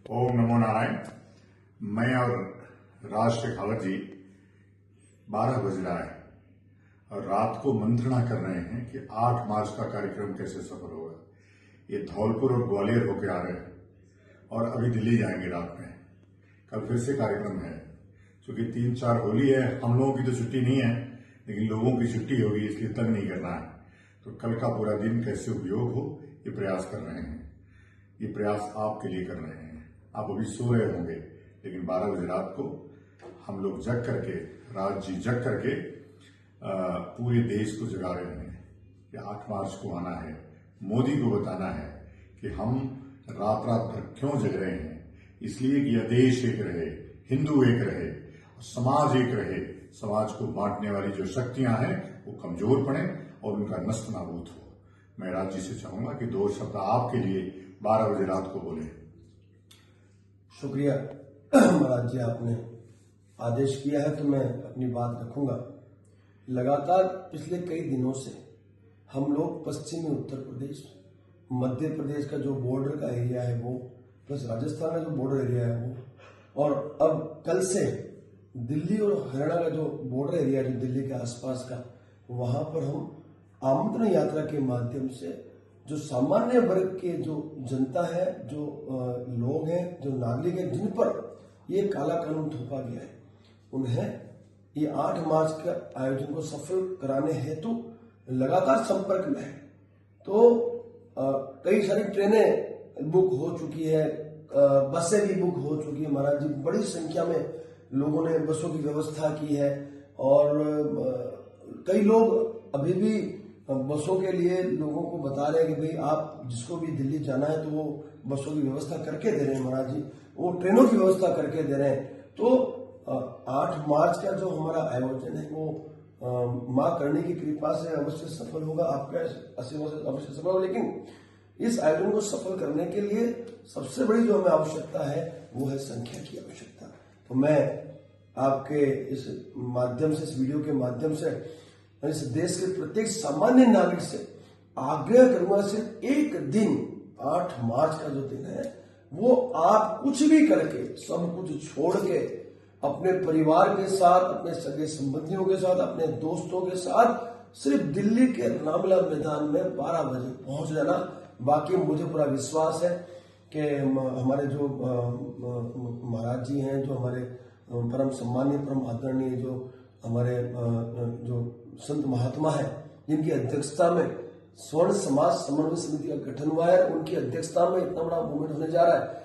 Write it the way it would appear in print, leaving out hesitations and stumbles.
ओम नमो नारायण। मैं और राज शेखावत जी 12 बज रहा है और रात को मंत्रणा कर रहे हैं कि 8 मार्च का कार्यक्रम कैसे सफल होगा। ये धौलपुर और ग्वालियर होके आ रहे हैं और अभी दिल्ली जाएंगे रात में। कल फिर से कार्यक्रम है, क्योंकि 3-4 होली है। हम लोगों की तो छुट्टी नहीं है, लेकिन लोगों की छुट्टी होगी, इसलिए तंग नहीं करना है। तो कल का पूरा दिन कैसे उपयोग हो, ये प्रयास कर रहे हैं। ये प्रयास आपके लिए कर रहे हैं। आप अभी सो रहे होंगे, लेकिन 12 बजे रात को हम लोग जग करके, राज जी जग करके पूरे देश को जगा रहे हैं कि 8 मार्च को आना है। मोदी को बताना है कि हम रात रात भर क्यों जग रहे हैं। इसलिए कि यह देश एक रहे, हिंदू एक रहे, समाज एक रहे। समाज को बांटने वाली जो शक्तियां हैं वो कमजोर पड़े और उनका नष्ट नाबूद हो। मैं राज जी से चाहूंगा कि 2 शब्द आपके लिए 12 बजे रात को बोले। शुक्रिया महाराज जी, आपने आदेश किया है तो मैं अपनी बात रखूंगा। लगातार पिछले कई दिनों से हम लोग पश्चिमी उत्तर प्रदेश, मध्य प्रदेश का जो बॉर्डर का एरिया है वो, प्लस राजस्थान का जो बॉर्डर एरिया है वो, और अब कल से दिल्ली और हरियाणा का जो बॉर्डर एरिया है, जो दिल्ली के आसपास का, वहां पर हम आमंत्रण यात्रा के माध्यम से जो सामान्य वर्ग के जो जनता है, जो लोग हैं, जो नागरिक हैं, जिन पर ये काला कानून थोपा गया है, उन्हें ये 8 मार्च के आयोजन को सफल कराने हेतु लगातार संपर्क में है। तो कई सारी ट्रेनें बुक हो चुकी है, बसें भी बुक हो चुकी है महाराज जी। बड़ी संख्या में लोगों ने बसों की व्यवस्था की है और कई लोग अभी भी बसों के लिए लोगों को बता रहे हैं कि भाई आप जिसको भी दिल्ली जाना है तो वो बसों की व्यवस्था करके दे रहे हैं महाराज जी, वो ट्रेनों की व्यवस्था करके दे रहे हैं। तो 8 मार्च का जो हमारा आयोजन है वो माँ करने की कृपा से अवश्य सफल होगा, आपका आशीर्वाद से अवश्य सफल होगा। लेकिन इस आयोजन को सफल करने के लिए सबसे बड़ी जो हमें आवश्यकता है वो है संख्या की आवश्यकता। तो मैं आपके इस माध्यम से, इस वीडियो के माध्यम से इस देश के प्रत्येक सामान्य नागरिक से आग्रह करूंगा, सिर्फ एक दिन 8 मार्च का जो दिन है वो आप कुछ भी करके, सब कुछ छोड़ के, अपने परिवार के साथ, अपने सगे संबंधियों के साथ, अपने दोस्तों के साथ सिर्फ दिल्ली के रामलीला मैदान में 12 बजे पहुंच जाना। बाकी मुझे पूरा विश्वास है कि हमारे जो महाराज जी हैं, जो हमारे परम सम्मानीय, परम आदरणीय, जो हमारे जो संत महात्मा है, जिनकी अध्यक्षता में स्वर्ण समाज समन्वय समिति का गठन हुआ है, उनकी अध्यक्षता में इतना बड़ा मूवमेंट होने जा रहा है।